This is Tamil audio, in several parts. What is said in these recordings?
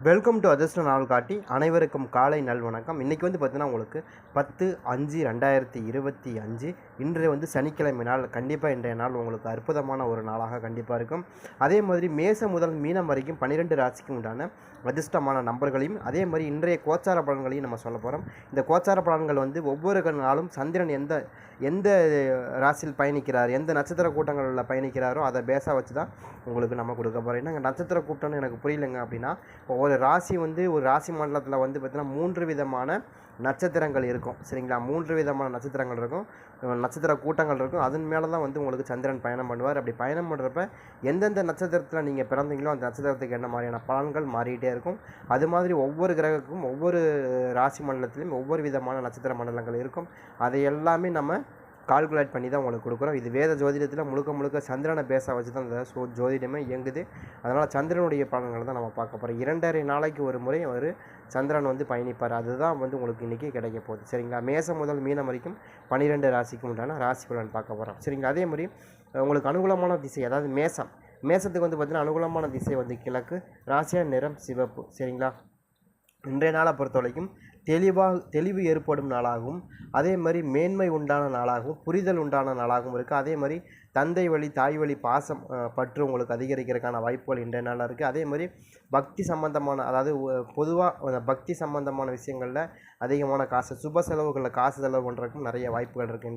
வெல்கம் டு அதிர்ஷ்ட நாள் காட்டி அனைவருக்கும் காலை நல்வணக்கம். இன்றைக்கி பார்த்தீங்கன்னா உங்களுக்கு 10/5/2025 இன்றைய சனிக்கிழமை நாள். கண்டிப்பாக இன்றைய நாள் உங்களுக்கு அற்புதமான ஒரு நாளாக கண்டிப்பாக இருக்கும். அதே மாதிரி மேசம் முதல் மீனம் வரைக்கும் 12 ராசிக்கு உண்டான அதிர்ஷ்டமான நம்பர்களையும் அதே மாதிரி இன்றைய கோச்சார பலன்களையும் நம்ம சொல்ல போகிறோம். இந்த கோச்சார பலன்கள் ஒவ்வொரு நாளும் சந்திரன் எந்த ராசியில் பயணிக்கிறார், எந்த நட்சத்திர கூட்டங்களில் பயணிக்கிறாரோ அதை பேஸாக வச்சு தான் உங்களுக்கு நம்ம கொடுக்க போகிறோம். என்னங்க நட்சத்திர கூட்டம்னு எனக்கு புரியலைங்க அப்படின்னா, ஒரு ராசி ஒரு ராசி மண்டலத்தில் பார்த்தீங்கன்னா 3 விதமான நட்சத்திரங்கள் இருக்கும். சரிங்களா, 3 விதமான நட்சத்திரங்கள் இருக்கும், நட்சத்திர கூட்டங்கள் இருக்கும். அதன் மேலே தான் உங்களுக்கு சந்திரன் பயணம் பண்ணுவார். அப்படி பயணம் பண்ணுறப்ப எந்தெந்த நட்சத்திரத்தில் நீங்கள் பிறந்தீங்களோ அந்த நட்சத்திரத்துக்கு என்ன மாதிரியான பலன்கள் மாறிக்கிட்டே இருக்கும். அது மாதிரி ஒவ்வொரு கிரகத்துக்கும் ஒவ்வொரு ராசி மண்டலத்திலையும் ஒவ்வொரு விதமான நட்சத்திர மண்டலங்கள் இருக்கும். அதை எல்லாமே நம்ம கால்குலேட் பண்ணி தான் உங்களுக்கு கொடுக்குறோம். இது வேத ஜோதிடத்தில் முழுக்க சந்திரனை பேஸாக வச்சு தான் இந்த ஜோதிடமே இயங்குது. அதனால் சந்திரனுடைய பலன்களை தான் நம்ம பார்க்க போகிறோம். 2.5 நாளைக்கு ஒரு முறை சந்திரன் பயணிப்பார். அதுதான் உங்களுக்கு இன்றைக்கி கிடைக்க போகுது. சரிங்களா, மேசம் முதல் மீனம் வரைக்கும் 12 ராசிக்கு உண்டான ராசி பலன் பார்க்க போகிறோம். சரிங்களா, அதே மாதிரி உங்களுக்கு அனுகூலமான திசை, அதாவது மேசத்துக்கு பார்த்திங்கன்னா அனுகூலமான திசை கிழக்கு, ராசியா நிறம் சிவப்பு. சரிங்களா, இன்றைய நாளை பொறுத்த வரைக்கும் தெளிவு ஏற்படும் நாளாகவும் அதே மாதிரி மேன்மை உண்டான நாளாகவும் புரிதல் உண்டான நாளாகவும் இருக்குது. அதே மாதிரி தந்தை வழி தாய் வழி பாசம் பற்று உங்களுக்கு அதிகரிக்கிறதுக்கான வாய்ப்புகள் இன்றைய நாளில் இருக்குது. அதே மாதிரி பக்தி சம்பந்தமான, அதாவது பொதுவாக பக்தி சம்பந்தமான விஷயங்களில் அதிகமான காசு, சுப செலவுகளில் காசு செலவு பண்ணுறதுக்கும் நிறைய வாய்ப்புகள் இருக்குது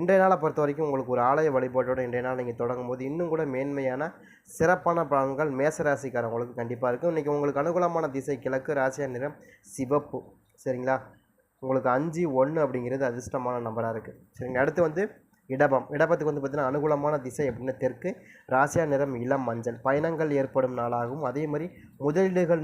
இன்றைய நாளை பொறுத்த வரைக்கும் உங்களுக்கு ஒரு ஆலய வழிபாட்டோடு இன்றைய நாள் நீங்கள் தொடங்கும் போது இன்னும் கூட மேன்மையான சிறப்பான பலன்கள் மேசராசிக்காரங்களுக்கு கண்டிப்பாக இருக்கும். இன்றைக்கி உங்களுக்கு அனுகூலமான திசை கிழக்கு, ராசியா நிறம் சிவப்பு. சரிங்களா, உங்களுக்கு 5-1 அப்படிங்கிறது அதிர்ஷ்டமான நம்பராக இருக்குது. சரிங்களா, அடுத்து இடபத்துக்கு பார்த்தீங்கன்னா அனுகூலமான திசை அப்படின்னு தெற்கு, ராசியா நிறம் இளம் மஞ்சள். பயணங்கள் ஏற்படும் நாளாகவும் அதே மாதிரி முதலீடுகள்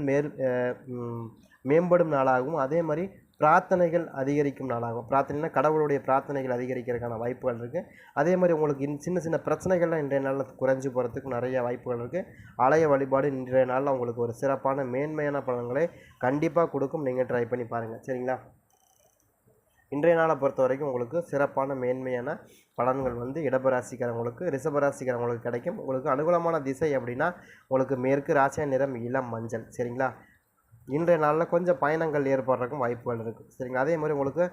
மேம்படும் நாளாகவும் அதே மாதிரி பிரார்த்தனைகள் அதிகரிக்கும் நாளாகும். பிரார்த்தனைனா கடவுளுடைய பிரார்த்தனைகள் அதிகரிக்கிறதுக்கான வாய்ப்புகள் இருக்குது. அதே மாதிரி உங்களுக்கு சின்ன பிரச்சனைகள்லாம் இன்றைய நாளில் குறைஞ்சி போகிறதுக்கு நிறைய வாய்ப்புகள் இருக்குது. ஆலய வழிபாடு இன்றைய நாளில் உங்களுக்கு ஒரு சிறப்பான மேன்மையான பலன்களை கண்டிப்பாக கொடுக்கும். நீங்கள் ட்ரை பண்ணி பாருங்கள். சரிங்களா, இன்றைய நாளை பொறுத்த வரைக்கும் உங்களுக்கு சிறப்பான மேன்மையான பலன்கள் இடபராசிக்காரங்களுக்கு ரிஷபராசிக்காரங்களுக்கு கிடைக்கும். உங்களுக்கு அனுகூலமான திசை அப்படின்னா உங்களுக்கு மேற்கு, ராசியா நிறம் இளம் மஞ்சள். சரிங்களா, இன்றைய நாளில் கொஞ்சம் பயணங்கள் ஏற்படுறதுக்கும் வாய்ப்புகள் இருக்குது. சரிங்களா, அதே மாதிரி உங்களுக்கு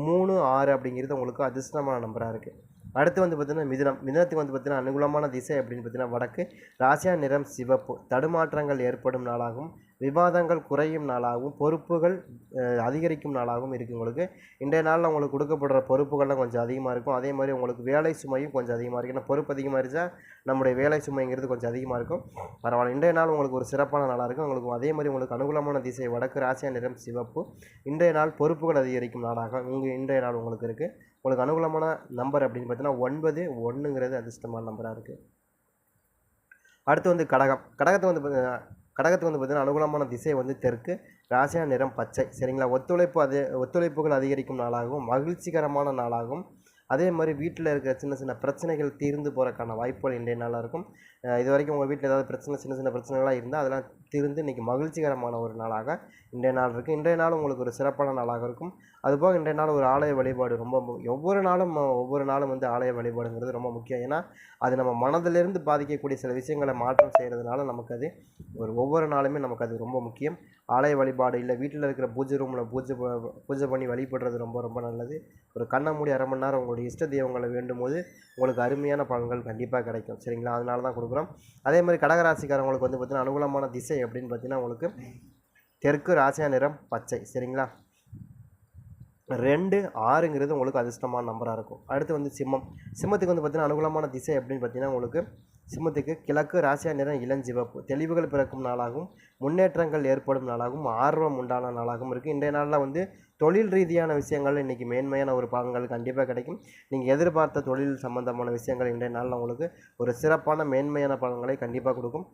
3-6 அப்படிங்கிறது உங்களுக்கு அதிர்ஷ்டமான நம்பராக இருக்குது. அடுத்து பார்த்திங்கன்னா மிதுனத்துக்கு பார்த்திங்கன்னா அனுகூலமான திசை அப்படின்னு பார்த்திங்கன்னா வடக்கு, ராசியா நிறம் சிவப்பு. தடுமாற்றங்கள் ஏற்படும் நாளாகவும் விவாதங்கள் குறையும் நாளாகவும் பொறுப்புகள் அதிகரிக்கும் நாளாகவும் இருக்குது. உங்களுக்கு இன்றைய நாளில் உங்களுக்கு கொடுக்கப்படுற பொறுப்புகள்லாம் கொஞ்சம் அதிகமாக இருக்கும். அதே மாதிரி உங்களுக்கு வேலை சுமையும் கொஞ்சம் அதிகமாக இருக்குது. ஏன்னா பொறுப்பு அதிகமாக இருந்தால் நம்முடைய வேலை சுமைங்கிறது கொஞ்சம் அதிகமாக இருக்கும். பரவாயில்ல, இன்றைய நாள் உங்களுக்கு ஒரு சிறப்பான நாளாக இருக்கும். உங்களுக்கு அதே மாதிரி உங்களுக்கு அனுகூலமான திசை வடக்கு, ராசியா நிறம் சிவப்பு. இன்றைய நாள் பொறுப்புகள் அதிகரிக்கும் நாளாக இன்றைய நாள் உங்களுக்கு இருக்குது. உங்களுக்கு அனுகூலமான நம்பர் அப்படின்னு பார்த்தீங்கன்னா 9-1ங்கிறது அதிர்ஷ்டமான நம்பராக இருக்குது. அடுத்து கடகத்துக்கு பார்த்தீங்கன்னா அனுகூலமான திசை தெற்கு, ராசியா நிறம் பச்சை. சரிங்களா, ஒத்துழைப்புகள் அதிகரிக்கும் நாளாகவும் மகிழ்ச்சிகரமான நாளாகவும் அதே மாதிரி வீட்டில் இருக்கிற சின்ன பிரச்சனைகள் தீர்ந்து போகிறதுக்கான வாய்ப்புகள் இன்றைய நாளாக இருக்கும். இது வரைக்கும் உங்கள் வீட்டில் ஏதாவது சின்ன பிரச்சனைகளாக இருந்தால் அதெல்லாம் தீர்ந்து இன்றைக்கி மகிழ்ச்சிகரமான ஒரு நாளாக இன்றைய நாள் இருக்குது. இன்றைய நாள் உங்களுக்கு ஒரு சிறப்பான நாளாக இருக்கும். அதுபோக இன்றைய நாள் ஒரு ஆலய வழிபாடு ஒவ்வொரு நாளும் ஆலய வழிபாடுங்கிறது ரொம்ப முக்கியம். ஏன்னா அது நம்ம மனதிலிருந்து பாதிக்கக்கூடிய சில விஷயங்களை மாற்றம் செய்கிறதுனால நமக்கு அது ஒவ்வொரு நாளுமே நமக்கு அது ரொம்ப முக்கியம். ஆலய வழிபாடு இல்லை வீட்டில் இருக்கிற பூஜை ரூமில் பூஜை பண்ணி வழிபடுறது ரொம்ப நல்லது. ஒரு கண்ணை மூடி 1/2 மணி நேரம் உங்களுடைய இஷ்ட தெய்வங்களை வேண்டும் போது உங்களுக்கு அருமையான பலன்கள் கண்டிப்பாக கிடைக்கும். சரிங்களா, அதனால தான் கொடுக்குறோம். அதே மாதிரி கடகராசிக்காரங்களுக்கு பார்த்திங்கன்னா அனுகூலமான திசை அப்படின்னு பார்த்திங்கன்னா உங்களுக்கு தெற்கு, ராசியா நிறம் பச்சை. சரிங்களா, 2-6ங்கிறது உங்களுக்கு அதிர்ஷ்டமான நம்பராக இருக்கும். அடுத்து சிம்மத்துக்கு பார்த்திங்கன்னா அனுகூலமான திசை அப்படின்னு பார்த்திங்கன்னா உங்களுக்கு சிம்மத்துக்கு கிழக்கு, ராசியா நிறம் இளஞ்சிவப்பு. தெளிவுகள் பிறக்கும் நாளாகவும் முன்னேற்றங்கள் ஏற்படும் நாளாகவும் ஆர்வம் உண்டான நாளாகவும் இருக்குது. இன்றைய நாளில் தொழில் ரீதியான விஷயங்கள் இன்றைக்கி மேன்மையான ஒரு பலன்கள் கண்டிப்பாக கிடைக்கும். நீங்கள் எதிர்பார்த்த தொழில் சம்பந்தமான விஷயங்கள் இன்றைய நாளில் உங்களுக்கு ஒரு சிறப்பான மேன்மையான பலன்களை கண்டிப்பாக கொடுக்கும்.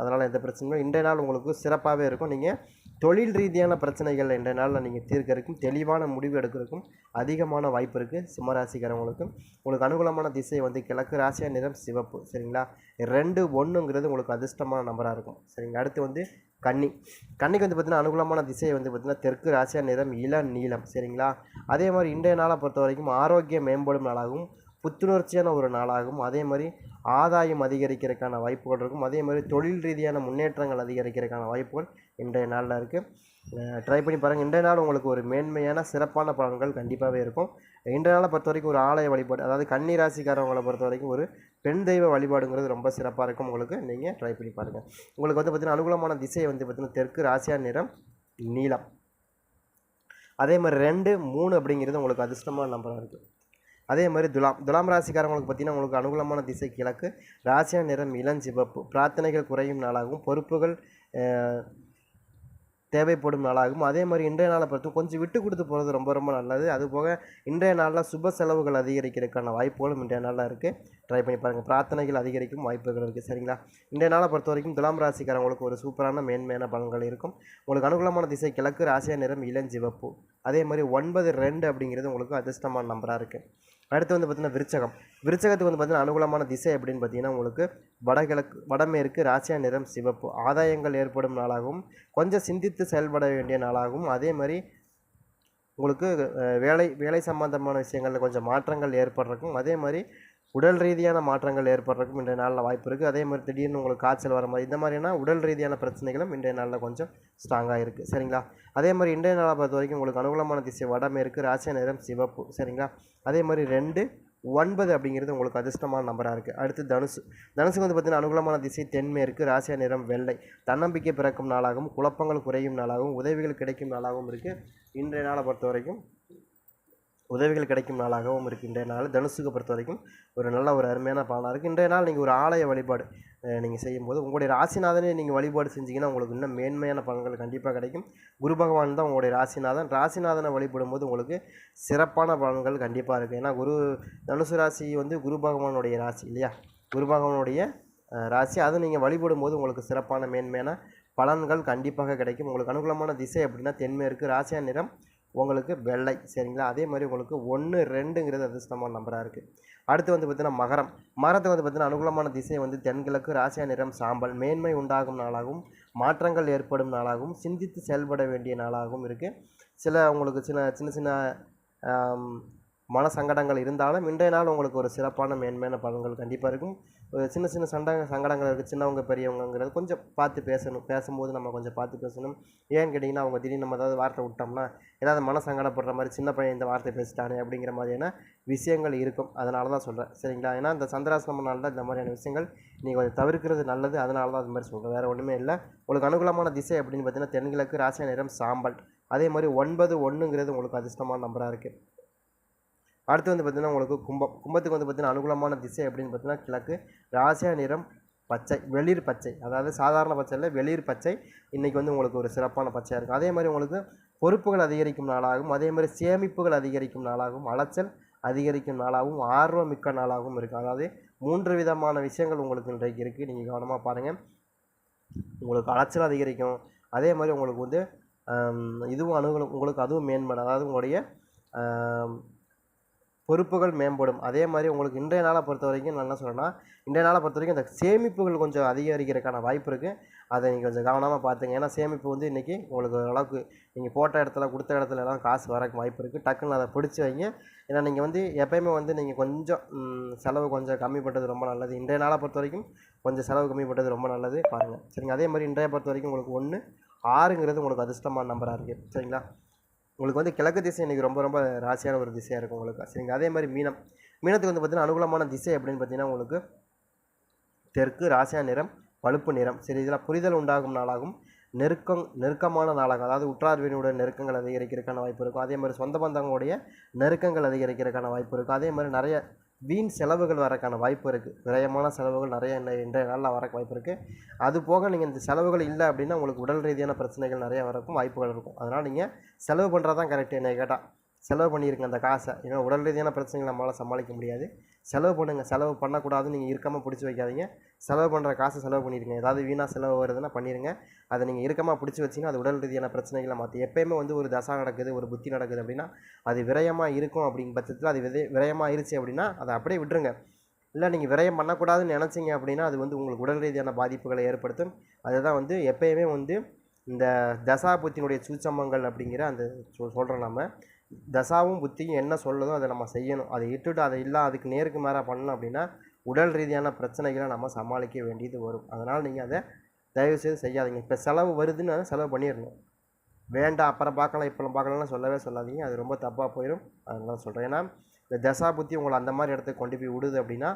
அதனால் எந்த பிரச்சனையும் இன்றைய நாள் உங்களுக்கு சிறப்பாகவே இருக்கும். நீங்கள் தொழில் ரீதியான பிரச்சனைகள் இன்றைய நாளில் நீங்கள் தீர்க்கறதுக்கும் தெளிவான முடிவு எடுக்கிறதுக்கும் அதிகமான வாய்ப்பு இருக்குது. சிம்மராசிக்காரங்களுக்கு உங்களுக்கு அனுகூலமான திசை கிழக்கு, ராசியா நிறம் சிவப்பு. சரிங்களா, 2-1ங்கிறது உங்களுக்கு அதிர்ஷ்டமான நம்பராக இருக்கும். சரிங்களா, அடுத்து கன்னிக்கு பார்த்திங்கன்னா அனுகூலமான திசை பார்த்திங்கன்னா தெற்கு, ராசியா நிறம் இளம் நீலம். சரிங்களா, அதே மாதிரி இன்றைய நாளை பொறுத்த வரைக்கும் ஆரோக்கியம் மேம்படும் நாளாகவும் புத்துணர்ச்சியான ஒரு நாளாகும். அதே மாதிரி ஆதாயம் அதிகரிக்கிறதுக்கான வாய்ப்புகள் இருக்கும். அதே மாதிரி தொழில் ரீதியான முன்னேற்றங்கள் அதிகரிக்கிறதுக்கான வாய்ப்புகள் இன்றைய நாளில் இருக்குது. ட்ரை பண்ணி பாருங்கள். இன்றைய நாள் உங்களுக்கு ஒரு மேன்மையான சிறப்பான பலன்கள் கண்டிப்பாகவே இருக்கும். இன்றைய நாளை பொறுத்த வரைக்கும் ஒரு ஆலய வழிபாடு, அதாவது கன்னி ராசிக்காரவங்களை பொறுத்த வரைக்கும் ஒரு பெண் தெய்வ வழிபாடுங்கிறது ரொம்ப சிறப்பாக இருக்கும். உங்களுக்கு நீங்கள் ட்ரை பண்ணி பாருங்கள். உங்களுக்கு வந்து பார்த்திங்கன்னா அனுகூலமான திசை வந்து பார்த்திங்கன்னா தெற்கு, ராசியான நிறம் நீலம். அதே மாதிரி 2, 3 அப்படிங்கிறது உங்களுக்கு அதிர்ஷ்டமான நம்பராக இருக்குது. அதே மாதிரி துலாம் ராசிக்காரங்களுக்கு பார்த்திங்கன்னா உங்களுக்கு அனுகூலமான திசை கிழக்கு, ராசியான நிறம் இளஞ்சிவப்பு. பிரார்த்தனைகள் குறையும் நாளாகவும் பொறுப்புகள் தேவைப்படும் நாளாகும். அதே மாதிரி இன்றைய நாளை பொறுத்து கொஞ்சம் விட்டு கொடுத்து போகிறது ரொம்ப ரொம்ப நல்லது. அதுபோக இன்றைய நாளில் சுப செலவுகள் அதிகரிக்கிறதுக்கான வாய்ப்புகளும் இன்றைய நாளில் இருக்குது. ட்ரை பண்ணி பாருங்கள். பிரார்த்தனைகள் அதிகரிக்கும் வாய்ப்புகள் இருக்குது. சரிங்களா? இன்றைய நாளை பொறுத்த வரைக்கும் துலாம் ராசிக்காரங்களுக்கு ஒரு சூப்பரான மேன்மையான பலன்கள் இருக்கும். உங்களுக்கு அனுகூலமான திசை கிழக்கு, ராசியான நிறம் இளஞ்சிவப்பு. அதே மாதிரி 9, 2 அப்படிங்கிறது உங்களுக்கு அதிர்ஷ்டமான நம்பராக இருக்குது. அடுத்து வந்து பார்த்திங்கன்னா விருச்சகத்துக்கு வந்து பார்த்திங்கன்னா அனுகூலமான திசை அப்படின்னு பார்த்திங்கன்னா உங்களுக்கு வடமேற்கு, ராசியான நிறம் சிவப்பு. ஆதாயங்கள் ஏற்படும் நாளாகவும் கொஞ்சம் சிந்தித்து செயல்பட வேண்டிய நாளாகவும், அதே மாதிரி உங்களுக்கு வேலை சம்பந்தமான விஷயங்களில் கொஞ்சம் மாற்றங்கள் ஏற்படுறக்கும், அதே மாதிரி உடல் ரீதியான மாற்றங்கள் ஏற்படுறதுக்கும் இன்றைய நாளில் வாய்ப்பு இருக்குது. அதே மாதிரி திடீர்னு உங்களுக்கு காய்ச்சல் வர மாதிரி இந்த மாதிரியான உடல் ரீதியான பிரச்சனைகளும் இன்றைய நாளில் கொஞ்சம் ஸ்ட்ராங்காக இருக்குது. சரிங்களா? அதே மாதிரி இன்றைய நாளை பொறுத்த வரைக்கும் உங்களுக்கு அனுகூலமான திசை வடமேற்கு, ராசியான நிறம் சிவப்பு. சரிங்களா? அதே மாதிரி 2, 9 அப்படிங்கிறது உங்களுக்கு அதிர்ஷ்டமான நம்பராக இருக்குது. அடுத்து தனுசுக்கு வந்து பார்த்திங்கன்னா அனுகூலமான திசை தென்மேற்கு, ராசியான நிறம் வெள்ளை. தன்னம்பிக்கை பிறக்கும் நாளாகவும் குழப்பங்கள் குறையும் நாளாகவும் உதவிகள் கிடைக்கும் நாளாகவும் இருக்குது. இன்றைய நாளை பொறுத்த வரைக்கும் உதவிகள் கிடைக்கும் நாளாகவும் இருக்குது. இன்றைய நாள் தனுசுக்கு பொறுத்த வரைக்கும் ஒரு நல்ல ஒரு அருமையான பலனாக இருக்குது. இன்றைய நாள் நீங்கள் ஒரு ஆலய வழிபாடு நீங்கள் செய்யும்போது உங்களுடைய ராசிநாதனே நீங்கள் வழிபாடு செஞ்சிங்கன்னா உங்களுக்கு இன்னும் மேன்மையான பலன்கள் கண்டிப்பாக கிடைக்கும். குரு பகவான் தான் உங்களுடைய ராசிநாதனை வழிபடும்போது உங்களுக்கு சிறப்பான பலன்கள் கண்டிப்பாக இருக்குது. ஏன்னா தனுசு ராசி வந்து குரு பகவானுடைய ராசி இல்லையா? குரு பகவானுடைய ராசி. அதை நீங்கள் வழிபடும்போது உங்களுக்கு சிறப்பான மேன்மையான பலன்கள் கண்டிப்பாக கிடைக்கும். உங்களுக்கு அனுகூலமான திசை அப்படின்னா தென்மேற்கு, ராசியான நிறம் உங்களுக்கு வெள்ளை. சரிங்களா? அதே மாதிரி உங்களுக்கு 1, 2ங்கிறது அதிர்ஷ்டமான நம்பராக இருக்குது. அடுத்து வந்து பார்த்திங்கன்னா மகரத்துக்கு வந்து பார்த்திங்கன்னா அனுகூலமான திசை வந்து தென்கிழக்கு, ராசியான நிறம் சாம்பல். மேன்மை உண்டாகும் நாளாகவும் மாற்றங்கள் ஏற்படும் நாளாகவும் சிந்தித்து செயல்பட வேண்டிய நாளாகவும் இருக்குது. உங்களுக்கு சின்ன சின்ன மன சங்கடங்கள் இருந்தாலும் இன்றைய நாள் உங்களுக்கு ஒரு சிறப்பான மேன்மையான பலன்கள் கண்டிப்பாக இருக்கும். சின்ன சின்ன சங்கடங்கள் இருக்குது. சின்னவங்க பெரியவங்கிறது கொஞ்சம் பார்த்து பேசும்போது நம்ம கொஞ்சம் பார்த்து பேசணும். ஏன்னு கேட்டிங்கன்னா அவங்க திடீர்னு நம்ம ஏதாவது வார்த்தை விட்டோம்னா ஏதாவது மன சங்கடப்படுற மாதிரி சின்ன பையன் இந்த வார்த்தை பேசிட்டானே அப்படிங்கிற மாதிரியான விஷயங்கள் இருக்கும். அதனால தான் சொல்கிறேன். சரிங்களா? ஏன்னா இந்த சந்திராசிரம நாளில் இந்த மாதிரியான விஷயங்கள் நீங்கள் கொஞ்சம் தவிர்க்கிறது நல்லது. அதனால தான் அது மாதிரி சொல்கிறேன். வேறு ஒன்றுமே இல்லை. உங்களுக்கு அனுகூலமான திசை அப்படின்னு பார்த்தீங்கன்னா தென்கிழக்கு, ராசியான நிறம் சாம்பல். அதே மாதிரி 9, 1ங்கிறது உங்களுக்கு அதிர்ஷ்டமான நம்பராக இருக்குது. அடுத்து வந்து பார்த்திங்கன்னா உங்களுக்கு கும்பத்துக்கு வந்து பார்த்திங்கன்னா அனுகூலமான திசை அப்படின்னு பார்த்தீங்கன்னா கிழக்கு, ராசியான நிறம் பச்சை, வெளிர் பச்சை. அதாவது சாதாரண பச்சை இல்லை, வெளிர் பச்சை. இன்றைக்கி வந்து உங்களுக்கு ஒரு சிறப்பான பச்சையாக இருக்கும். அதே மாதிரி உங்களுக்கு பொறுப்புகள் அதிகரிக்கும் நாளாகவும், அதே மாதிரி சேமிப்புகள் அதிகரிக்கும் நாளாகவும், அலைச்சல் அதிகரிக்கும் நாளாகவும், ஆர்வமிக்க நாளாகவும் இருக்குது. அதாவது 3 விதமான விஷயங்கள் உங்களுக்கு இன்றைக்கு இருக்குது. நீங்கள் கவனமாக பாருங்கள். உங்களுக்கு அலைச்சல் அதிகரிக்கும். அதே மாதிரி உங்களுக்கு வந்து உங்களுக்கு அதுவும் மேம்படும். அதாவது உங்களுடைய பொறுப்புகள் மேம்படும். அதே மாதிரி உங்களுக்கு இன்றைய நாளை பொறுத்த வரைக்கும் நான் என்ன சொல்கிறேன்னா, இன்றைய நாளை பொறுத்த வரைக்கும் இந்த சேமிப்புகள் கொஞ்சம் அதிகரிக்கிறதுக்கான வாய்ப்பு இருக்குது. அதை நீங்கள் கொஞ்சம் கவனமாக பார்த்துங்க. ஏன்னா சேமிப்பு வந்து இன்றைக்கி உங்களுக்கு ஓரளவுக்கு நீங்கள் போட்ட இடத்துல கொடுத்த இடத்துல எல்லாம் காசு வரக்கு வாய்ப்பு இருக்குது. டக்குன்னு அதை பிடிச்சி வைங்க. ஏன்னா நீங்கள் வந்து எப்போயுமே வந்து நீங்கள் கொஞ்சம் செலவு கொஞ்சம் கம்மி பண்ணுறது ரொம்ப நல்லது. இன்றைய நாளை பொறுத்த வரைக்கும் கொஞ்சம் செலவு கம்மி பண்ணுறது ரொம்ப நல்லது. பாருங்கள். சரிங்க? அதே மாதிரி இன்றைய பொறுத்த வரைக்கும் உங்களுக்கு 1, 6ங்கிறது உங்களுக்கு அதிர்ஷ்டமான நம்பராக இருக்குது. சரிங்களா? உங்களுக்கு வந்து கிழக்கு திசை இன்றைக்கி ரொம்ப ரொம்ப ராசியான ஒரு திசையாக இருக்கும் உங்களுக்கு. சரிங்க? அதே மாதிரி மீனத்துக்கு வந்து பார்த்திங்கன்னா அனுகூலமான திசை அப்படின்னு பார்த்திங்கன்னா உங்களுக்கு தெற்கு, ராசியான நிறம் பழுப்பு நிறம். சரி, இதில் புரிதல் உண்டாகும் நாளாகும் நெருக்கமான நாளாகும். அதாவது உற்றார்வினுடைய நெருக்கங்கள் அதிகரிக்கிறதுக்கான வாய்ப்பு இருக்கும். அதே மாதிரி சொந்த பந்தங்களுடைய நெருக்கங்கள் அதிகரிக்கிறதுக்கான வாய்ப்பு இருக்கும். அதே மாதிரி நிறைய வீண் செலவுகள் வரக்கான வாய்ப்பு இருக்குது. விரயமான செலவுகள் நிறைய இன்றைய நாளில் வரக்கு வாய்ப்பு இருக்குது. அது போக நீங்கள் இந்த செலவுகள் இல்லை அப்படின்னா உங்களுக்கு உடல் ரீதியான பிரச்சனைகள் நிறைய வரக்கும் வாய்ப்புகள் இருக்கும். அதனால் நீங்கள் செலவு பண்ணுறது தான் கரெக்டு. என்னை கேட்டால் செலவு பண்ணியிருங்க அந்த காசை. ஏன்னா உடல் ரீதியான பிரச்சனைகள் நம்மளால் சமாளிக்க முடியாது. செலவு பண்ணுங்கள். செலவு பண்ணக்கூடாதுன்னு நீங்கள் இருக்காமல் பிடிச்சி வைக்காதீங்க. செலவு பண்ணுற காசை செலவு பண்ணிடுங்க. ஏதாவது வீணாக செலவு வருதுன்னா பண்ணிடுங்க. அதை நீங்கள் இறுக்கமாக பிடிச்சி வச்சிங்கன்னா அது உடல் ரீதியான பிரச்சனைகளை மாற்றி. எப்போயுமே வந்து ஒரு தசா நடக்குது, ஒரு புத்தி நடக்குது அப்படின்னா அது விரயமாக இருக்கும். அப்படிங்கிற பட்சத்தில் அது விரயமாக ஆயிடுச்சு அப்படின்னா அதை அப்படியே விட்டுருங்க. இல்லை நீங்கள் விரயம் பண்ணக்கூடாதுன்னு நினச்சிங்க அப்படின்னா அது வந்து உங்களுக்கு உடல் ரீதியான பாதிப்புகளை ஏற்படுத்தும். அதுதான் வந்து எப்போயுமே வந்து இந்த தசா புத்தினுடைய சூட்சமங்கள் அப்படிங்கிற அந்த சொல்கிறோம் நம்ம. தசாவும் புத்தியும் என்ன சொல்லுதோ அதை நம்ம செய்யணும். அதை விட்டுட்டு அதை அதுக்கு நேருக்கு மாறா பண்ணோம் அப்படின்னா உடல் ரீதியான பிரச்சனைகளை நம்ம சமாளிக்க வேண்டியது வரும். அதனால் நீங்கள் அதை தயவுசெய்து செய்யாதீங்க. இப்போ செலவு வருதுன்னு செலவு பண்ணிடணும். வேண்டாம் அப்புறம் பார்க்கலாம் இப்போலாம் பார்க்கலாம்னு சொல்லவே சொல்லாதீங்க. அது ரொம்ப தப்பாக போயிடும். அதனால சொல்கிறேன். ஏன்னா இந்த தசா புத்தி உங்களை அந்த மாதிரி இடத்துக்கு கொண்டு போய் விடுது அப்படின்னா,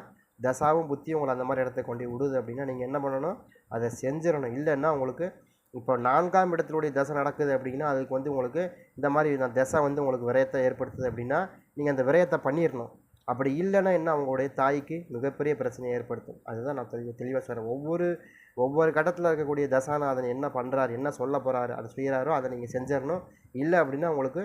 தசாவும் புத்தியும் உங்களை அந்த மாதிரி இடத்துக்கு கொண்டு போய் விடுது அப்படின்னா, நீங்கள் என்ன பண்ணணும், அதை செஞ்சிடணும். இல்லைன்னா உங்களுக்கு இப்போ 4ஆம் இடத்தினுடைய தசை நடக்குது அப்படின்னா, அதுக்கு உங்களுக்கு இந்த மாதிரி தசை உங்களுக்கு விரயத்தை ஏற்படுத்துது அப்படின்னா, நீங்கள் அந்த விரயத்தை பண்ணிடணும். அப்படி இல்லைன்னா என்ன, அவங்களுடைய தாய்க்கு மிகப்பெரிய பிரச்சனையை ஏற்படுத்தும். அதுதான் நான் தெளிவாக சொல்கிறேன். ஒவ்வொரு கட்டத்தில் இருக்கக்கூடிய தசாநாதன் என்ன பண்ணுறாரு, என்ன சொல்ல போகிறாரு, அதை செய்கிறாரோ அதை நீங்கள் செஞ்சிடணும். இல்லை அப்படின்னா உங்களுக்கு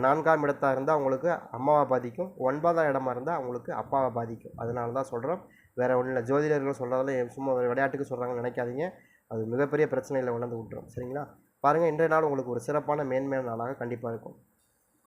4ஆம் இடத்தாக இருந்தால் உங்களுக்கு அம்மாவை பாதிக்கும், 9ஆம் இடமா இருந்தால் அவங்களுக்கு அப்பாவை பாதிக்கும். அதனால தான் சொல்கிறோம். வேறு ஒன்றும் இல்லை. ஜோதிடர்கள் சொல்கிறதெல்லாம் சும்மா விளையாட்டுக்கு சொல்கிறாங்கன்னு நினைக்காதீங்க. அது மிகப்பெரிய பிரச்சனையில் உணர்ந்து விட்டுரும். சரிங்களா? பாருங்கள், இன்றைய நாள் உங்களுக்கு ஒரு சிறப்பான மேன்மையான நாளாக கண்டிப்பாக இருக்கும்.